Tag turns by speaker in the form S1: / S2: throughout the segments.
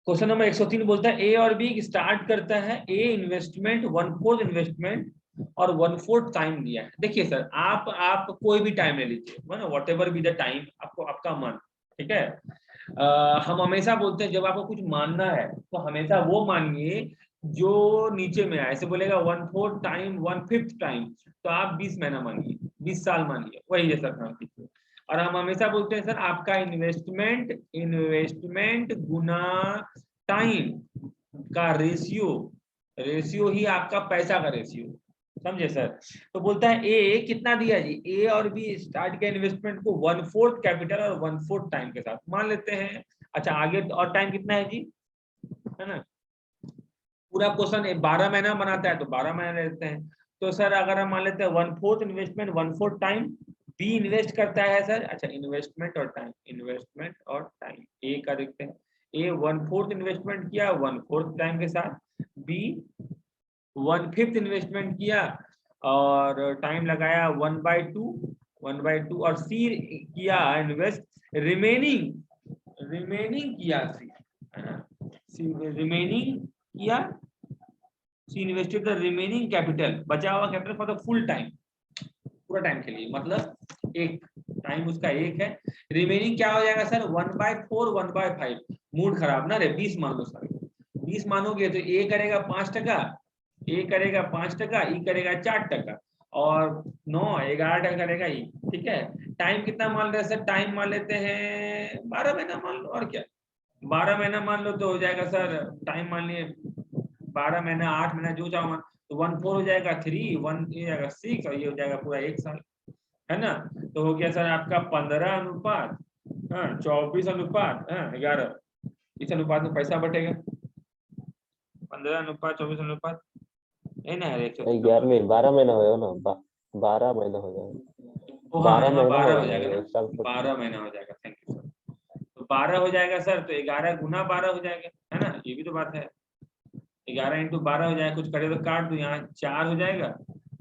S1: Question number 103 बोलता है A और बी स्टार्ट करता है, ए इन्वेस्टमेंट 1/4 इन्वेस्टमेंट और 1/4 टाइम दिया है। देखिए सर, आप कोई भी टाइम ले लीजिए, what ever be the time, आपको आपका मन, ठीक है। हम हमेशा बोलते हैं जब आपको कुछ मानना है तो हमेशा वो मानिए जो नीचे में आए। ऐसे बोलेगा 1/4 टाइम 1/5 टाइम, तो आप 20 महीना मानिए, 20 साल मानिए, वही जैसा काम कीजिए। और हम हमेशा बोलते हैं सर आपका इन्वेस्टमेंट गुना टाइम का रेशियो ही आपका पैसा का रेशियो, समझे सर। तो बोलता है ए कितना दिया जी, ए और बी स्टार्ट के इन्वेस्टमेंट को 1/4 कैपिटल और 1/4 टाइम के साथ मान लेते हैं। अच्छा आगे और टाइम कितना है जी, है ना। पूरा क्वेश्चन 12 महीना बनाता है तो 12 महीना लेते हैं। तो सर अगर हम मान लेते हैं 1/4 इन्वेस्टमेंट 1/4 टाइम, बी इन्वेस्ट करता है सर, अच्छा इन्वेस्टमेंट और टाइम ए का देखते हैं। ए 1/4 इन्वेस्टमेंट किया 1/4 टाइम के साथ, बी 1/5 इन्वेस्टमेंट किया और टाइम लगाया 1/2 और सी किया इन्वेस्ट रिमेनिंग किया सी रिमेनिंग किया, सी इन्वेस्टेड द रिमेनिंग कैपिटल, बचा हुआ capital for the full time, पूरा टाइम के लिए, मतलब एक टाइम उसका एक है। रिमेनिंग क्या हो जाएगा सर 1/4 1/5, मूड खराब ना रे, 20 मान लो सर, 20 मानोगे तो ए करेगा 5%, ए करेगा 5%, ई करेगा 4% और 9 11% करेगा ई, ठीक है। टाइम कितना मान रहे हैं सर, टाइम मान लेते हैं 12 महीना मान लो, और क्या 12 महीना मान लो तो हो जाएगा सर, टाइम मान लिए 12 महीना 8 महीना जो चाहो, तो 1/4 हो जाएगा 3, 1 ये जाएगा 6 और ये हो जाएगा पूरा 1 साल, है ना। तो हो गया सर आपका 15 अनुपात 24 अनुपात 11, इस अनुपात में पैसा बटेगा 15 अनुपात 24 अनुपात, है ना।
S2: 11 में 12 महीना होगा ना, 12 महीना हो जाएगा, 12 महीना
S1: 12
S2: होगा
S1: हो
S2: ना,
S1: जाएगा,
S2: 1 साल
S1: 12 महीना हो जाएगा, थैंक यू सर। तो 12 हो जाएगा सर, तो 11 गुना 12 हो जाएगा, है ना, ये भी तो बात है। 11 × 12 हो जाएगा, कुछ करे तो काट दो, यहाँ 4 हो जाएगा,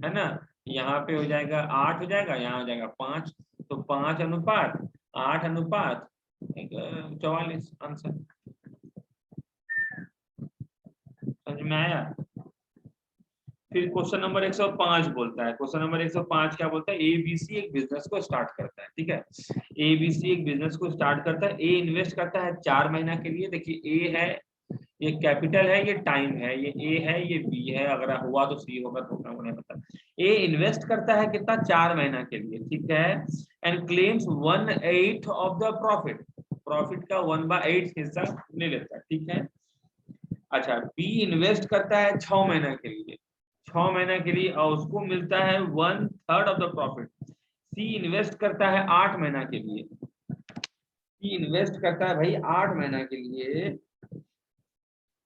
S1: है ना, यहाँ पे हो जाएगा 8 हो जाएगा, यहाँ हो जाएगा 5, तो 5 अनुपात 8 अनुपात 44 आंसर, समझ में आया। फिर क्वेश्चन नंबर 105 बोलता है, क्वेश्चन नंबर 105 क्या बोलता है, एबीसी एक बिजनेस को स्टार्ट करता है, ठीक है। एबीसी एक बिजनेस को स्टार्ट करता है, ए इन्वेस्ट करता है 4 महीना के लिए। देखिए ए है, ये कैपिटल है, ये टाइम है, ये ए है, ये बी है, अगर हुआ तो सी होगा, तो उन्हें पता। ए इन्वेस्ट करता है कितना, 4 महीना के लिए, ठीक है, and claims 1/8 of the profit का 1/8 हिस्सा ले लेता है, ठीक है। अच्छा बी इन्वेस्ट करता है 6 महीना के लिए, 6 महीना के लिए, और उसको मिलता है 1/3 of the profit. C invest करता है 8 महीना के लिए, सी इन्वेस्ट करता है भाई 8 महीना के लिए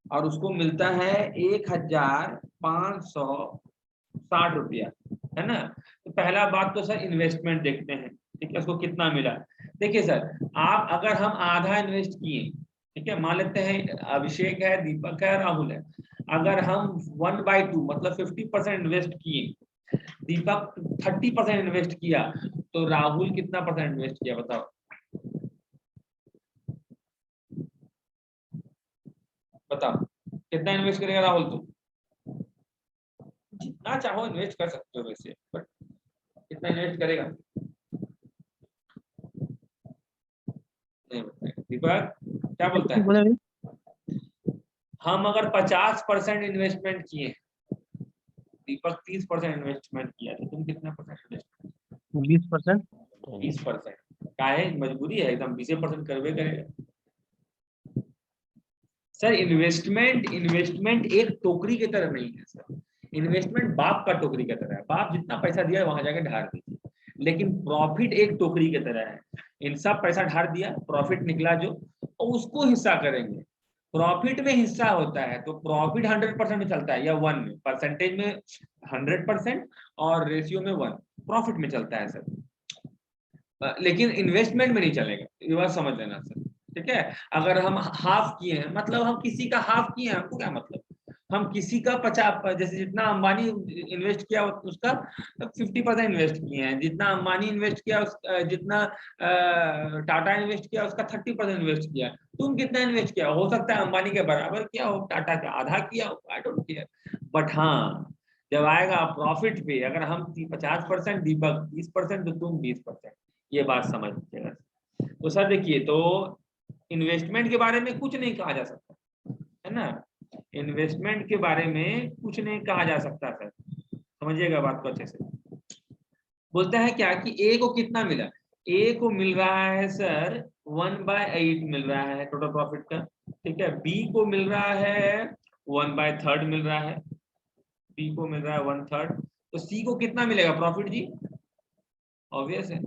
S1: और उसको मिलता है 1560 रुपया, है ना। तो पहला बात तो सर इन्वेस्टमेंट देखते हैं, ठीक है, उसको कितना मिला। देखिए सर आप अगर हम आधा इन्वेस्ट किए, ठीक है, मान लेते हैं अभिषेक है, दीपक है, राहुल है, अगर हम 1/2 मतलब 50% इन्वेस्ट किए, दीपक 30% इन्वेस्ट किया, तो राहुल कितना परसेंट इन्वेस्ट किया बताओ, बताओ कितना इन्वेस्ट करेगा राहुल। तो जितना चाहो इन्वेस्ट कर सकते हो वैसे, बट कितना इन्वेस्ट करेगा नहीं बताएगा। दीपक क्या बोलता है, हम अगर 50% इन्वेस्टमेंट किए, दीपक 30% इन्वेस्टमेंट किया, तो तुम कितना परसेंट इन्वेस्ट,
S3: 20%।
S1: 20%, क्या है मजबूरी है एकदम, 20% करवे करेगा सर। इन्वेस्टमेंट एक टोकरी की तरह नहीं है सर, इन्वेस्टमेंट बाप का टोकरी की तरह है, बाप जितना पैसा दिया है वहां जाके ढार दीजिए, लेकिन प्रॉफिट एक टोकरी की तरह है, इन सब पैसा ढार दिया, प्रॉफिट निकला जो, और उसको हिस्सा करेंगे, प्रॉफिट में हिस्सा होता है, तो प्रॉफिट 100% में चलता है, या 1 में, परसेंटेज में 100% और रेशियो में 1 प्रॉफिट में चलता है सर, लेकिन इन्वेस्टमेंट में नहीं चलेगा, ये बात समझ लेना सर, ठीक है। अगर हम हाफ किए हैं, मतलब हम किसी का हाफ किए हैं, हमको क्या मतलब, हम किसी का 50, जैसे जितना अंबानी इन्वेस्ट किया उसका 50% इन्वेस्ट किए हैं, जितना अंबानी इन्वेस्ट किया जितना टाटा इन्वेस्ट किया उसका 30% इन्वेस्ट किया। तुम कितना इन्वेस्ट किया? हो सकता है अंबानी के बराबर किया हो, टाटा का आधा किया हो, आई डोंट केयर। बट हाँ, जब आएगा प्रॉफिट पे, अगर हम 50% दीपक 20% तो तुम 20%, ये बात समझ लीजिएगा। तो सर देखिए, तो इन्वेस्टमेंट के बारे में कुछ नहीं कहा जा सकता है ना, इन्वेस्टमेंट के बारे में कुछ नहीं कहा जा सकता सर, समझिएगा बात को अच्छे से। बोलता है क्या कि ए को कितना मिला, ए को मिल रहा है सर 1/8 मिल रहा है टोटल प्रॉफिट का, ठीक है। बी को मिल रहा है 1/3 मिल रहा है, बी को मिल रहा है 1/3, तो सी को कितना मिलेगा प्रॉफिट जी? ऑब्वियस है।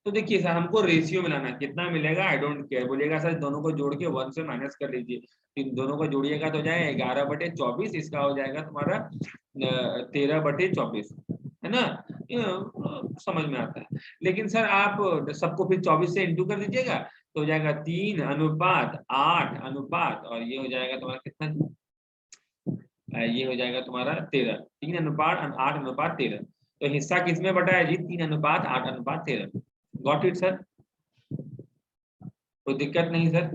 S1: तो देखिए सर, हमको रेशियो मिलाना, कितना मिलेगा आई डोंट केयर, बोलिएगा सर दोनों को जोड़ के 1 से माइनस कर लीजिए, इन दोनों को जोड़िएगा तो हो जाएगा 11/24, इसका हो जाएगा तुम्हारा 13/24, है ना, ये समझ में आता है। लेकिन सर आप सबको फिर 24 से इंटू कर दीजिएगा तो हो जाएगा 3:8 अनुपात, और ये हो जाएगा तुम्हारा कितना, ये हो जाएगा तुम्हारा 13, 3:8:13। तो हिस्सा किसमें बटा है जी? 3:8:13। Got it sir? कोई दिक्कत नहीं सर?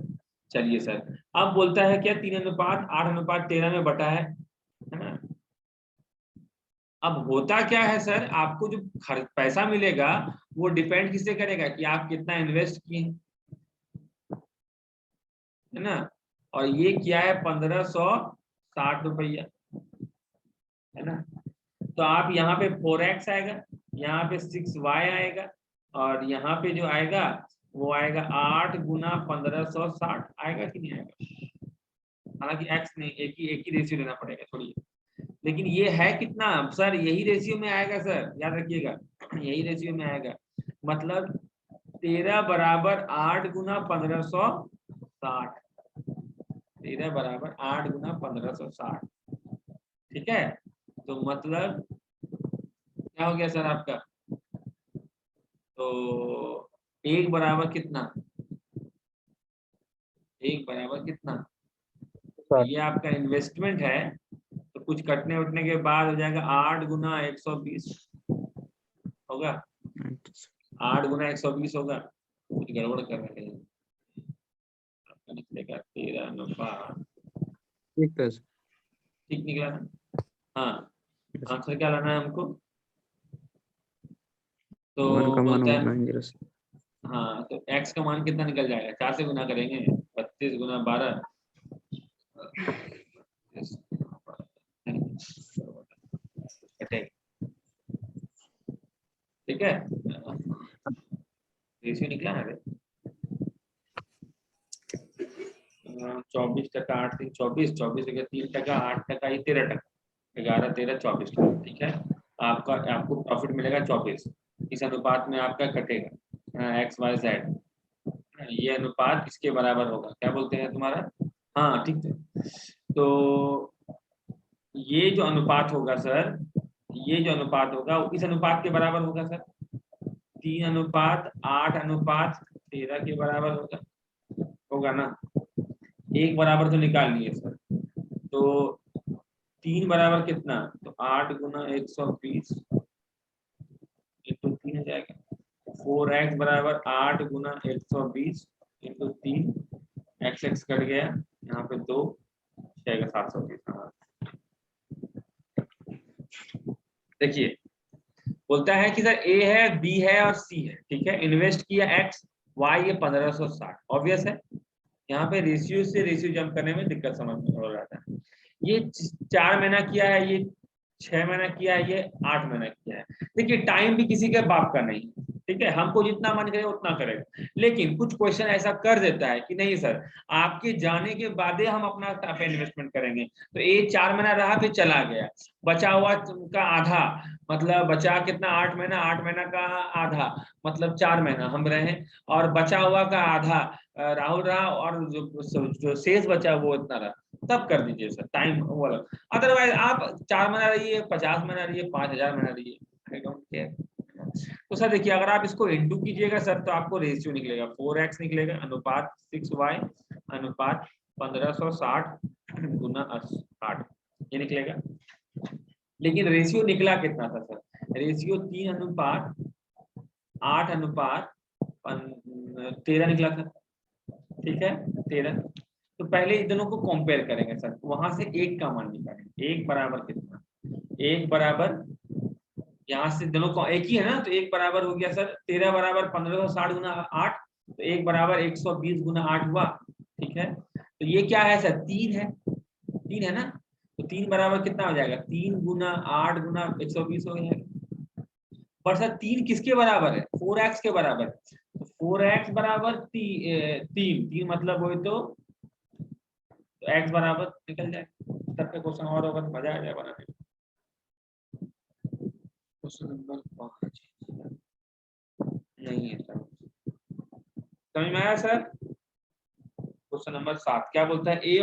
S1: चलिए सर, अब बोलता है क्या 3:8:13 में बटा है ना। अब होता क्या है सर, आपको जो पैसा मिलेगा वो डिपेंड किससे करेगा कि आप कितना इन्वेस्ट किए, है ना। और ये क्या है 1560 रुपया, है ना। तो आप यहाँ पे 4x आएगा, यहाँ पे 6y आएगा, और यहाँ पे जो आएगा वो आएगा 8 गुना 1560 आएगा कि नहीं आएगा? हालांकि x नहीं, एक ही रेशियो लेना पड़ेगा, छोड़िए। लेकिन ये है कितना सर? यही रेशियो में आएगा सर, याद रखिएगा, यही रेशियो में आएगा। मतलब 13 बराबर 8 गुना 1560, 13 बराबर 8 गुना 1560, ठीक है। तो मतलब क्या हो गया सर आपका? तो 1 बराबर कितना? 1 बराबर कितना? ये आपका इन्वेस्टमेंट है, तो कुछ कटने उठने के बाद हो जाएगा 8 गुना 120 होगा, 8 गुना 120 होगा। कुछ गड़बड़ कर रहे हैं, आपका निकलेगा 13 ठीक निकला ना? हाँ, आंसर क्या लाना है हमको? तो बोलता है हाँ, तो x का मान कितना निकल जाएगा? 4 से गुना करेंगे, 32 गुना 12, ठीक है। रेशियो निकला ना रे, 24%, 8 3 24, 24 3%, 8%, ये 13%, 11 13 24 टका, ठीक है। आपको प्रॉफिट मिलेगा 24, इस अनुपात में आपका कटेगा एक्स वाई जेड, ये अनुपात इसके बराबर होगा, क्या बोलते हैं तुम्हारा? हाँ ठीक है। तो ये जो अनुपात होगा सर, ये जो अनुपात होगा वो इस अनुपात के बराबर होगा सर, 3:8:13 के बराबर होगा ना। एक बराबर तो निकाल लिए सर, तो 3 बराबर कितना? तो 8 गुना 120 इंटू 3 हो जाएगा, 4x बराबर 8 गुना 120 इंटू 3, x कट गया, यहाँ पे 2 6 720। देखिए बोलता है कि सर ए है, बी है और सी है, ठीक है। इन्वेस्ट किया x, y ये 1560, ऑब्वियस है। यहाँ पे रेशियो से रेशियो जंप करने में दिक्कत समझ में हो रहा था। ये 4 महीना किया है, ये 6 महीना किया है, ये 8 महीना किया है। देखिए टाइम भी किसी के बाप का नहीं, ठीक है, हमको जितना मन करे उतना करेगा। लेकिन कुछ क्वेश्चन ऐसा कर देता है कि नहीं सर, आपके जाने के बाद हम अपना पे इन्वेस्टमेंट करेंगे। तो ये 4 महीना रहा फिर चला गया, बचा हुआ का आधा, मतलब बचा कितना? 8 महीना, 8 महीना का आधा मतलब 4 महीना हम रहे, और बचा हुआ का आधा राहुल रहा, और जो शेष बचा वो इतना रहा, तब कर दीजिए सर टाइम वो अलग। अदरवाइज आप 4 महीना रहिए, 50 महीना रहिए, 5000 महीना रहिए, आई डोंट केयर। तो सर देखिए, अगर आप इसको इंटू कीजिएगा सर तो आपको रेशियो निकलेगा 4x निकलेगा, अनुपात 6y अनुपात 1560 गुना 8, ये निकलेगा। लेकिन रेशियो निकला कितना था सर? रेशियो 3:8:13 निकला था। ठीक है, 13। तो पहले इन दोनों को कंपेयर करेंगे सर, वहां से एक का मान निकालेंगे। एक बराबर कितना? एक बराबर, यहाँ से दोनों को एक ही है ना, तो एक बराबर हो गया सर 13 बराबर 1560 गुना 8, तो एक बराबर 120 गुना 8 हुआ। ठीक है, तो ये क्या है सर? 3 है, 3 है ना, तो 3 बराबर कितना हो जाएगा? 3 गुना 8 गुना 120 हो जाएगा। पर सर 3 किसके बराबर है? 4x के बराबर। तो 4x बराबर 3 मतलब वही तो x बराबर निकल जाए। तब का क्वेश्चन और होगा तो मजा आ जाएगा बनाने में। क्वेश्चन नंबर 5 नहीं है सर, समझ में आया सर? क्वेश्चन नंबर 7 क्या बोलता है? ए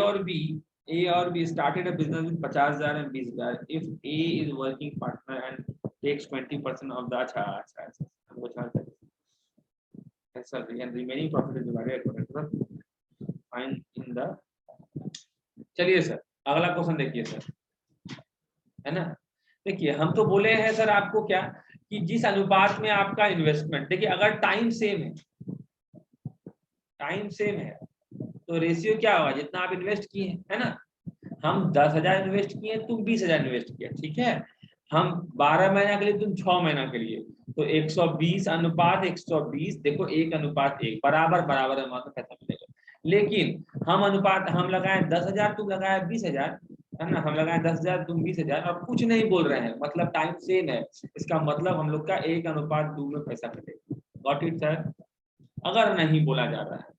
S1: और B started a business with 50,000 and 20,000 if A is working partner and takes 20% of the अच्छा and remaining profit is divided find in the. चलिए सर अगला क्वेश्चन देखिए सर, है ना। देखिए हम तो बोले हैं सर आपको क्या, कि जिस अनुपात में आपका इन्वेस्टमेंट, देखिए अगर टाइम सेम है तो रेशियो क्या होगा? जितना आप इन्वेस्ट किए हैं, है ना। हम 10,000 इन्वेस्ट किए, तुम 20,000 इन्वेस्ट किया, ठीक है। हम 12 महीना के लिए, तुम 6 महीना के लिए, तो 120 अनुपात 120, देखो 1:1 बराबर बराबर है, तो पैसा मिलेगा। लेकिन हम लगाए 10,000, तुम लगाया 20,000, है ना। हम लगाए 10,000, तुम 20,000, और कुछ नहीं बोल रहे हैं, मतलब टाइम सेम है। इसका मतलब हम लोग का 1:2 में पैसा मिलेगा। Got it sir? अगर नहीं बोला जा रहा है,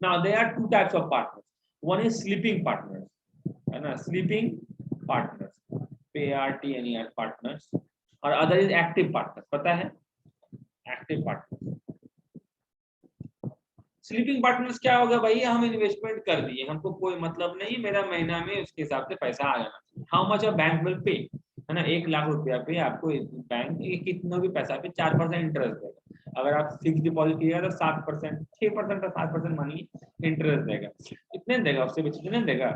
S1: now there are two types of partners. One is sleeping partners, है ना, sleeping partners, PARTNER partners, और other is active partners, पता है active partners। स्लीपिंग पार्टनर्स क्या होगा भाई? हम इन्वेस्टमेंट कर दिए, हमको कोई मतलब नहीं, मेरा महीना में उसके हिसाब से पैसा आ जाना। How much a bank will pay, है ना, 1,00,000 रुपया पे आपको बैंक कितना भी पैसा पे 4% इंटरेस्ट देगा। अगर आप फिक्स डिपॉजिट कीजिएगा तो 7%, 6% और 7% मानिए इंटरेस्ट देगा। कितने देगा? उससे बेच कितने देगा,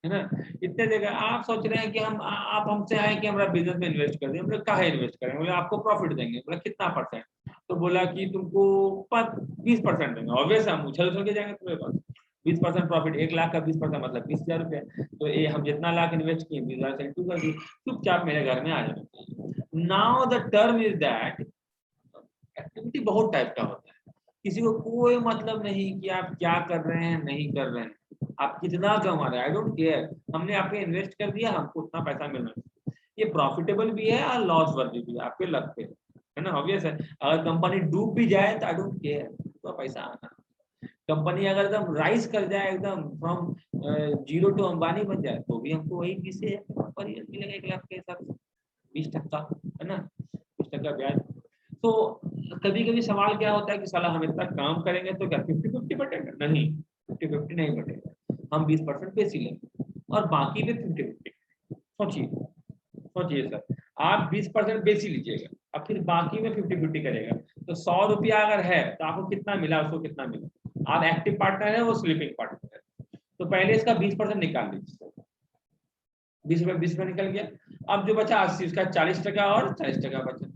S1: है ना, इतने देगा। आप सोच रहे हैं कि आप हमसे आए कि हमारा बिजनेस में इन्वेस्ट कर दें। हम लोग कहाँ इन्वेस्ट करेंगे? बोले आपको प्रॉफिट देंगे। बोला कितना परसेंट? तो बोला कि तुमको 20% देंगे। ऑब्वियस हम उछल उछल के जाएंगे तुम्हारे पास। 20% प्रॉफिट, 1,00,000 का 20% मतलब 20,000 रुपया। तो ये हम जितना लाख इन्वेस्ट किए 20,000 से इंटू कर दिए, चुपचाप मेरे घर में आ जाना चाहिए। Now the term is that activity बहुत टाइप का होता है, किसी को कोई मतलब नहीं कि आप क्या कर रहे हैं नहीं कर रहे हैं, आप कितना कमा रहे हैं, आई डोंट केयर। हमने आपके इन्वेस्ट कर दिया, हमको उतना पैसा मिलना चाहिए। ये प्रॉफिटेबल भी है और लॉस वर्दी भी है, आपके लक पे, है ना। ऑब्वियस है, अगर कंपनी डूब भी जाए तो आई डोंट केयर, तो पैसा आना। कंपनी अगर एकदम राइज कर जाए, एकदम फ्रॉम 0 टू अंबानी बन जाए, तो भी हमको वही 20 पर मिलेगा 1,00,000 के हिसाब से, 20%, है ना, 20% ब्याज। तो कभी कभी सवाल क्या होता है कि साला हम इतना काम करेंगे तो क्या 50-50 बटेगा? नहीं, 50-50 नहीं बटेगा। हम 20% बेच ही लेंगे और बाकी पे 50-50। सोचिए सर, आप 20% बेच ही लीजिएगा, अब फिर बाकी में 50-50 करेगा, तो 100 रुपया अगर है तो आपको कितना मिला, उसको कितना मिला। आप एक्टिव पार्टनर है, वो स्लीपिंग पार्टनर है, तो पहले इसका 20% निकाल लीजिए। 20 रुपये निकल गया। अब जो बचा 80, उसका 40% और 40% बचा।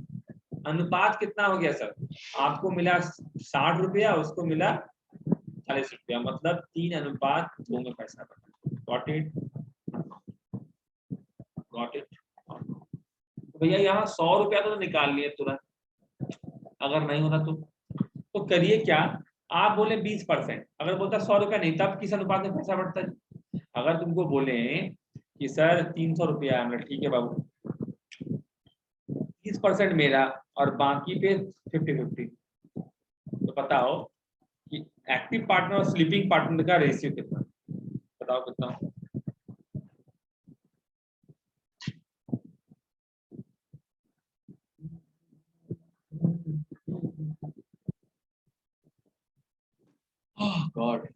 S1: अनुपात कितना हो गया सर? आपको मिला 60 रुपया, उसको मिला 40 रुपया, मतलब 3:2 में पैसा बचा। Got it? Got it? भैया यहाँ 100 रुपया तो निकाल लिए तुरंत, अगर नहीं होता तो करिए क्या? आप बोले 20%, अगर बोलता 100 रुपया नहीं, तब किस अनुपात में पैसा बढ़ता है? अगर तुमको बोले कि सर 300 रुपया, ठीक है बाबू, 30% मेरा और बाकी पे 50-50, तो बताओ कि एक्टिव पार्टनर और स्लीपिंग पार्टनर का रेशियो कितना? बताओ कितना? ओह गॉड,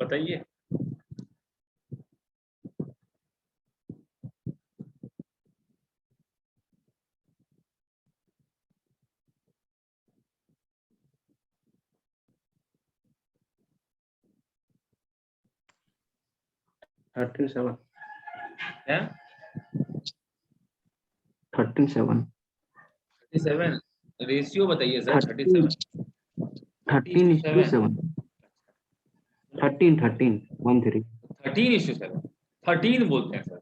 S1: बताइए।
S3: है 37
S1: क्या
S3: 37
S1: 37? रेशियो बताइए सर। 37
S3: 13:7 13
S1: 13:7 13 बोलते हैं सर।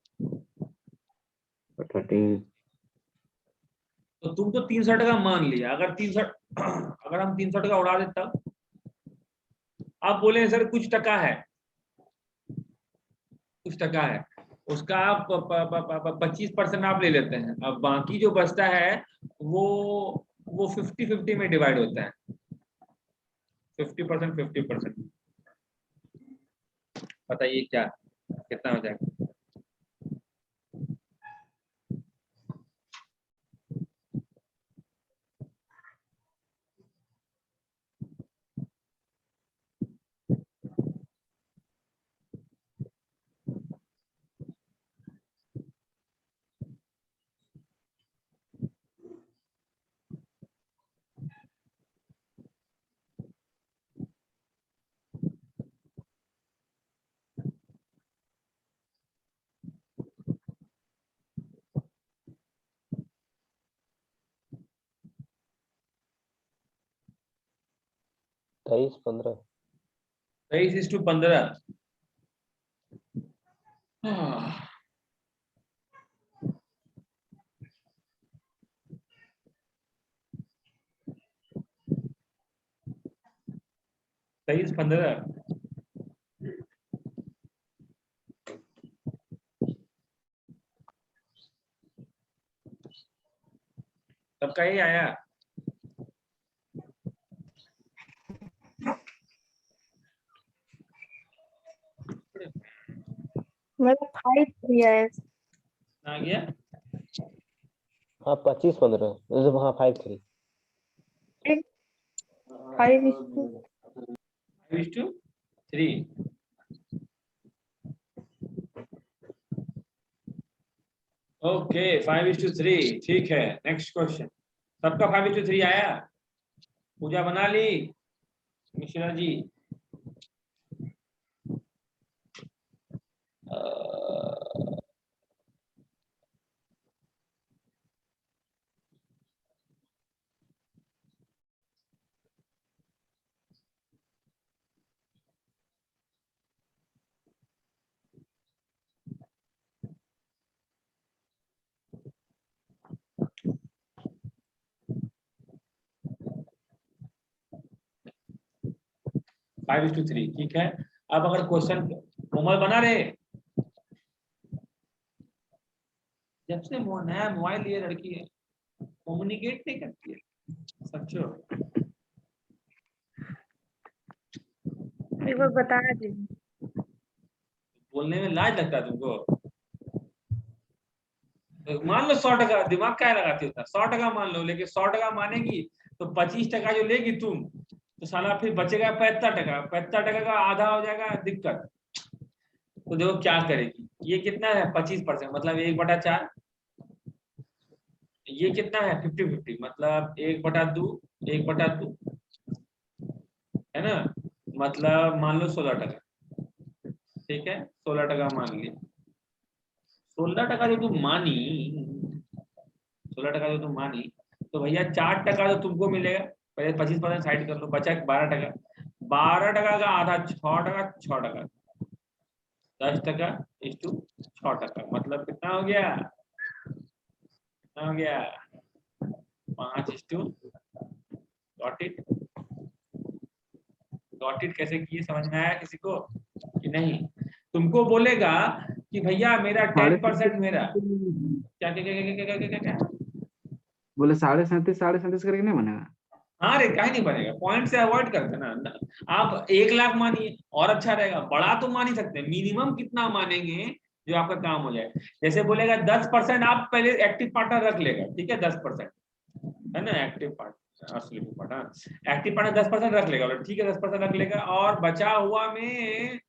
S3: 13
S1: तो तुम तो 63 का मान लिया। अगर 63 अगर हम 63 का उड़ा दें तब आप बोले सर कुछ टका है, कुछ टका है, उसका आप 25% आप ले लेते हैं। अब बाकी जो बचता है वो 50-50 में डिवाइड होता है। 50% 50%। बताइए क्या कितना हो जाएगा?
S2: तेईस 15।
S1: 23:15। तेईस 15। सबका ही आया।
S4: मेरा 5 है।
S1: आ गया।
S2: हाँ 25 15। हाँ 5-3।
S1: 5:3। ओके 5:3 ठीक है। Next question. सबका 5:3 आया? पूजा बना ली मिश्रा जी? अ, 5:3 ठीक है। अब अगर क्वेश्चन कोमल बना रहे, जब से नया मोबाइल लिए लड़की है कम्युनिकेट नहीं करती है सच्चो।
S4: एक बार बता दी।
S1: बोलने में लाज लगता है तुमको? तो मान लो 100 दिमाग क्या लगाती होता? 100 मान लो, लेकिन 100 मानेगी तो 25 जो लेगी तुम, तो साला फिर बचेगा 75। 75 का आधा हो जाएगा दिक्कत। तो देखो क्या करेगी। ये कितना है 25%, मतलब 1/4। ये कितना है 50-50, मतलब 1/2 1/2 है ना, मतलब मान लो 16 ठीक है। 16 मान लिया। 16 जो तुम मानी, 16 जो तुम मानी, तो भैया 4 जो तुमको मिलेगा। पहले 25% साइड कर लो, बचा 12। 12 का आधा 6 6, 10%:6, मतलब कितना हो गया? कितना हो गया? 5:। Got it? गॉट इट कैसे किए, समझ में आया किसी को कि नहीं? तुमको बोलेगा कि भैया मेरा 10% मेरा क्या क्या क्या क्या क्या क्या क्या क्या क्या?
S3: बोले 37.5 करके नहीं बनेगा।
S1: हाँ रे, काहे नहीं बनेगा? पॉइंट से अवॉइड करते ना। आप 1 लाख मानिए और अच्छा रहेगा। बड़ा तो मान ही सकते हैं, मिनिमम कितना मानेंगे जो आपका काम हो जाए। जैसे बोलेगा 10% आप पहले एक्टिव पार्टनर रख लेगा, ठीक है 10% है ना, एक्टिव पार्टनर एक्टिव पार्टनर 10% रख लेगा, ठीक है 10% रख लेगा, और बचा हुआ में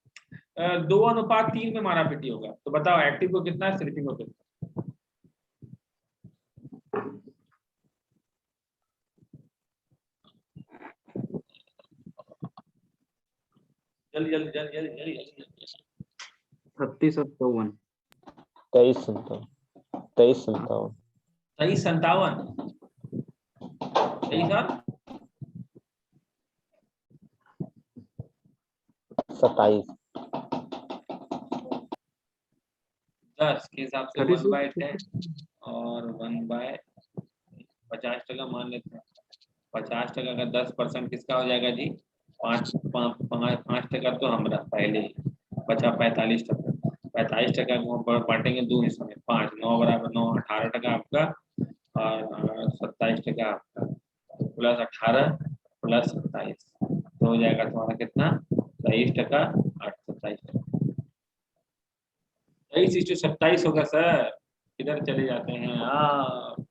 S1: 2:3 में मारा पीटी होगा, तो बताओ एक्टिव को कितना है, स्लीपिंग को कितना? जल्दी जल्दी जल्दी जल्दी जल्दी जल्दी।
S3: 36 और 54।
S2: 23 57 23 57
S1: 23 57 23 और
S2: 27
S1: 10 के हिसाब से 1/10 और 1/50% मान लेते हैं। 50% का 10% किसका हो जाएगा जी? 5% तो हमारा पहले ही बचा 45%। 45% को बांटेंगे 2 हिस्सों में, 5 9 बराबर 9 18% आपका और 27% आपका, प्लस 18 प्लस 27 तो हो जाएगा तुम्हारा कितना? 23%, 8 27%। 23:27 होगा सर। किधर चले जाते हैं आप?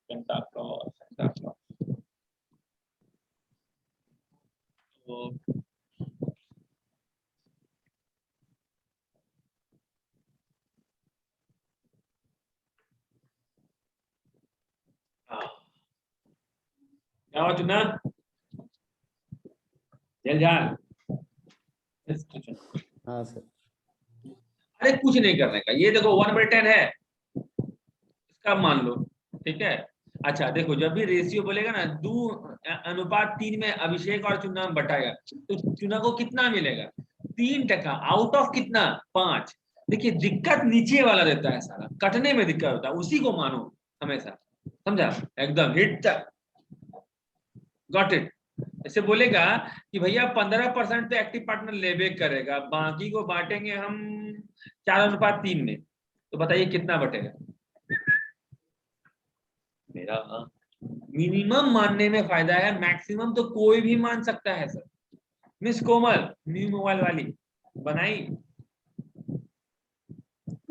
S1: Santa Claus, Santa Claus. तो क्या हुआ चुना? जल झाल।
S2: हाँ सर।
S1: अरे कुछ नहीं करने का, ये देखो 1/10 है, इसका मान लो, ठीक है। अच्छा देखो, जब भी रेशियो बोलेगा ना 2:3 में अभिषेक और चुना बटाएगा, तो चुना को कितना मिलेगा? 3%। आउट ऑफ कितना? 5। देखिए दिक्कत नीचे वाला देता है, सारा कटने में दिक्कत होता है, उसी को मानो हमेशा, समझा? एकदम हिट तक, गॉट इट। ऐसे बोलेगा कि भैया 15% तो एक्टिव पार्टनर लेबे करेगा, बाकी को बांटेंगे हम 4:3 में, तो बताइए कितना बटेगा मेरा? मिनिमम मानने में फायदा है, मैक्सिमम तो कोई भी मान सकता है सर। मिस कोमल, न्यू मोबाइल वाली बनाई?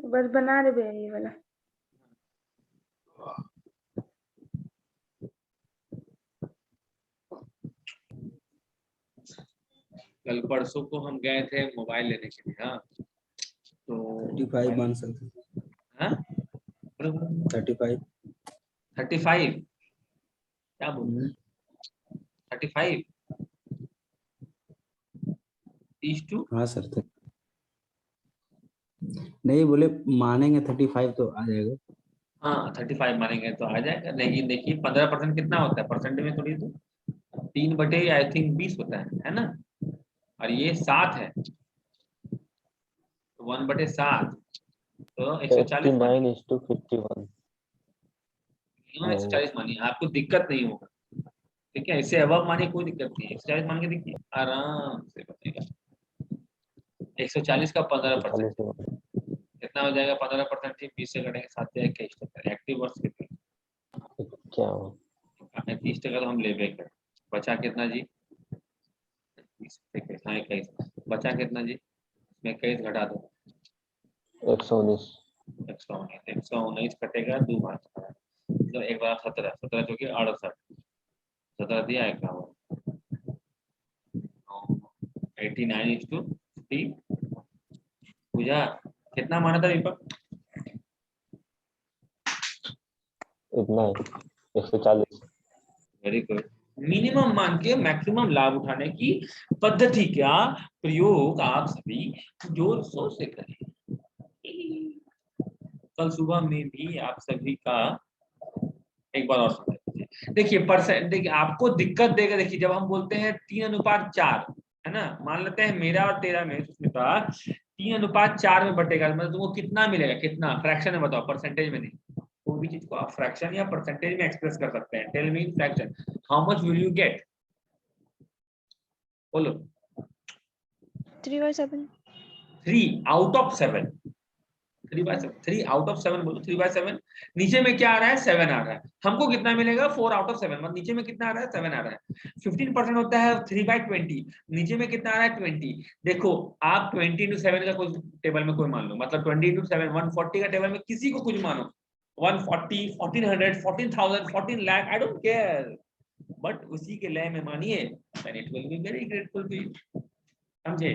S4: बस बना रहे भैया ये वाला।
S1: कल परसों को हम गए थे मोबाइल लेने के लिए, हाँ तो
S5: 35 मान सकते,
S1: हाँ
S5: 35।
S1: 35 क्या बोल? 35 30
S5: हाँ सर, नहीं बोले मानेंगे 35 तो आ जाएगा।
S1: हाँ 35 मानेंगे तो आ जाएगा, लेकिन देखिए 15% कितना होता है परसेंट में? थोड़ी तो 3 आई थिंक 20 होता है ना, और ये 7 है, तो 1/7 तो 140 मानिए,
S2: 89:51
S1: 140 मानिए, आपको दिक्कत नहीं होगा, ठीक है। इससे अबव मानिए, कोई दिक्कत नहीं है, 140 मान के देखिए आराम से बनेगा। 140 का 15%
S2: 40
S1: कितना हो जाएगा? 15% 20 से घटेंगे 7 या 21%। एक्टिव वर्ष कितने?
S2: क्या हो?
S1: 30% तो हम ले बैक करें, बचा कितना जी? 21 बचा कितना जी? इसमें 21 घटा दो,
S2: 119
S1: 119 कटेगा 2 बार, तो 1 बार 17 17 जो कि 68 17 दिया 51 89:50 पूजा कितना माना था दीपक?
S2: इतना है 140।
S1: Very good. मिनिमम मान के मैक्सिमम लाभ उठाने की पद्धति का प्रयोग आप सभी जोर शोर से करें। कल सुबह में भी आप सभी का एक बार और समझ लीजिए। देखिए परसेंट, देखिए आपको दिक्कत देगा। देखिए जब हम बोलते हैं 3:4 है ना, मान लेते हैं मेरा और तेरा में सुस्मिता 3:4 में बटेगा, मतलब तुमको कितना मिलेगा? कितना फ्रैक्शन में बताओ, परसेंटेज में नहीं, कोई भी चीज को आप फ्रैक्शन या परसेंटेज में एक्सप्रेस कर सकते हैं। Tell me in fraction how much will you get? बोलो।
S4: 3/7।
S1: 3/7 3/7 3/7 बोलो। 3/7 नीचे में क्या आ रहा है? 7 आ रहा है। हमको कितना मिलेगा? 4/7 मतलब नीचे में कितना आ रहा है? 7 आ रहा है। 15% होता है 3/20, नीचे में कितना आ रहा है? 20। देखो आप 20 × 7 का कोई टेबल में कोई मान लो, मतलब 20 × 7 140 का टेबल में किसी को कुछ मानो, 140 1400 14,000 14 lakh, I don't care, but उसी के लय में मानिए, then it will be very grateful to you। समझे।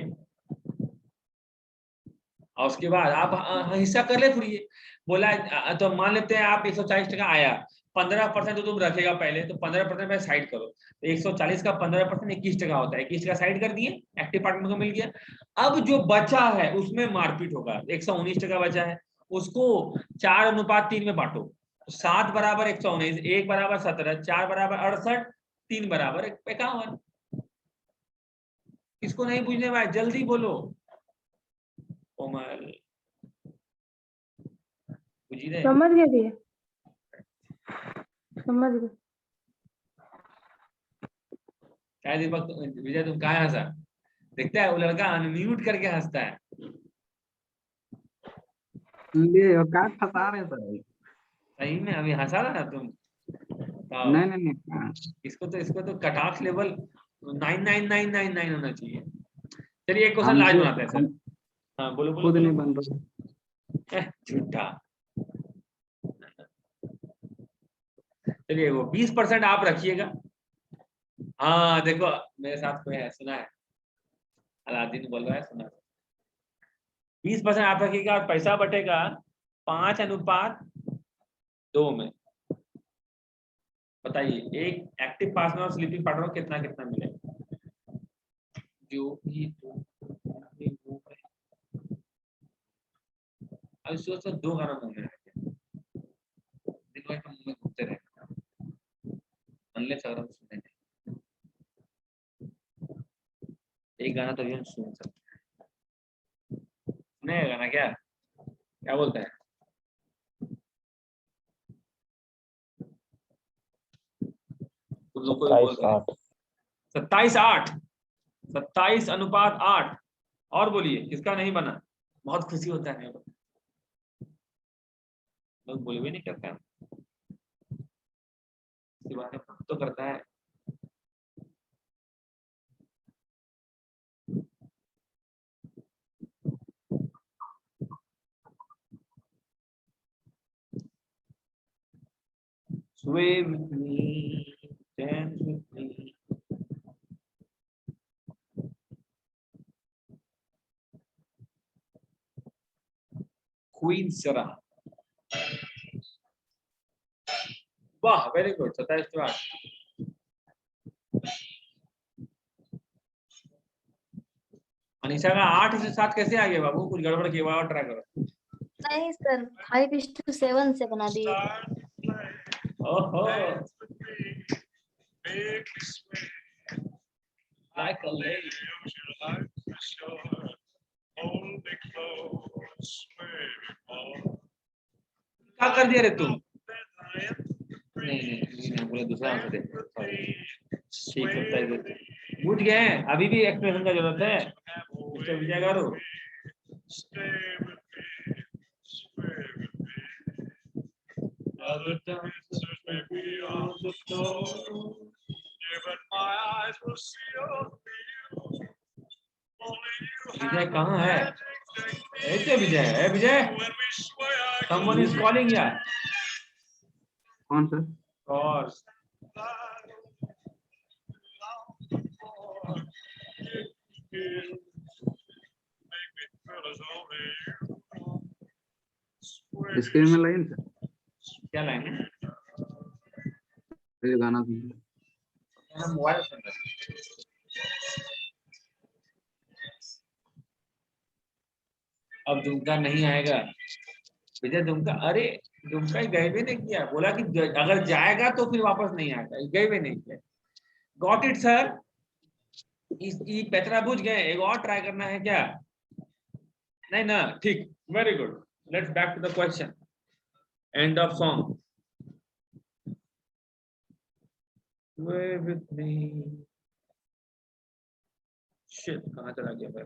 S1: और उसके बाद आप हिस्सा कर ले फिर ये बोला तो मान लेते हैं आप 140 टका आया, 15% तो तुम रखेगा पहले, तो 15% में साइड करो, तो 140 का 15% 21 टका होता है, 21 टका साइड कर दिए, एक्टिव पार्टनर को मिल गया। अब जो बचा है उसमें मारपीट होगा, 119 टका बचा है, उसको 4:3 में बांटो, 7 बराबर 119, 1 बराबर 17, 4 बराबर 68, 3 बराबर 51। इसको नहीं पूछने भाई, जल्दी बोलो। कोमल बुझी रहे?
S4: समझ गए भैया, समझ गए।
S1: क्या दीपक विजय तुम कहाँ हंसा? देखता है वो लड़का अनम्यूट करके हंसता है।
S3: ये और क्या फंसा रहे सर?
S1: सही में अभी हंसा था ना तुम।
S3: नहीं नहीं नहीं,
S1: इसको तो कट ऑफ लेवल 99999 होना चाहिए। चलिए एक क्वेश्चन लास्ट
S3: हमसे
S1: बनाते हैं सर।
S3: हम
S1: हाँ बोलो बोलो
S3: खुद
S1: बोलो।
S3: नहीं बन रहा।
S1: झूठा। चलिए वो 20% आप रखिएगा। हाँ देखो मेरे साथ कोई है, सुना है, अलादीन बोल रहा है, सुना। 20% आप रखिएगा और पैसा बटेगा 5:2 में। बताइए एक एक्टिव पार्टनर और स्लीपिंग पार्टनर को कितना कितना मिलेगा? जो भी अब सोच 2 गाना मुंह में दिन भर मुंह में घूमते रहे, अनलेस अगर हम सुने एक गाना तो हम सुन सकते हैं। सुने गाना क्या बोलते हैं? तुम लोग को भी बोल
S2: 27:8।
S1: 27:8, 27:8। और बोलिए किसका नहीं बना? बहुत खुशी होता है, लोग बोले भी नहीं करते हैं। इसके बारे में तो करता है। Sway with me, dance with me. Queen Sarah. वाह वेरी गुड, 27:8। अनिशा का 8:7 कैसे आ गया बाबू? कुछ गड़बड़ किया और ट्राई करो।
S6: नहीं सर, 5:7 से बना दिए।
S1: ओहो like a lady. क्या कर दिया रे तुम? नहीं बोले दूसरा आंसर दे। ठीक है बुझ गए, अभी भी एक्सप्रेशन का जरूरत है मिस्टर विजय गारू। विजय कहाँ है? ऐसे विजय है, विजय someone is calling यार।
S3: कौन सर?
S1: और
S3: स्क्रीन में लाइन सर,
S1: क्या लाइन है?
S3: ये गाना सुन।
S1: मोबाइल सुन रहे। अब दुमका नहीं आएगा विजय, दुमका अरे दुमका गए भी नहीं किया, बोला कि अगर जाएगा तो फिर वापस नहीं आएगा, गए भी नहीं किया। गॉट इट सर, इस पेतरा बुझ गए, एक और ट्राई करना है क्या? नहीं ना, ठीक, very good. Let's back to the question, end of song. Sway with me. Shit, कहाँ चला गया भाई?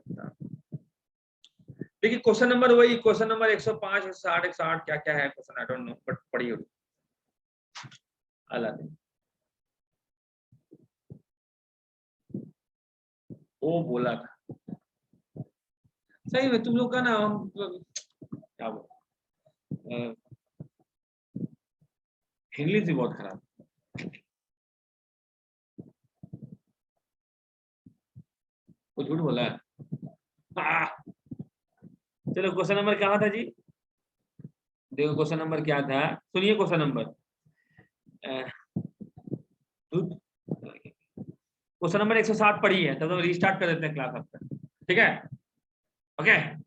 S1: देखिए क्वेश्चन नंबर वही, क्वेश्चन नंबर 105, 160, 160 क्या क्या है question, I don't know, but पढ़ी होगी। अल्लाह वो बोला था सही में, तुम लोग का ना क्या बोल, इंग्लिश भी बहुत खराब। वो झूठ बोला है। चलो क्वेश्चन नंबर कहाँ था जी? देखो क्वेश्चन नंबर क्या था, सुनिए क्वेश्चन नंबर। क्वेश्चन नंबर 107 पढ़ी है, तब तो रिस्टार्ट कर देते हैं क्लास आपका, ठीक है? ओके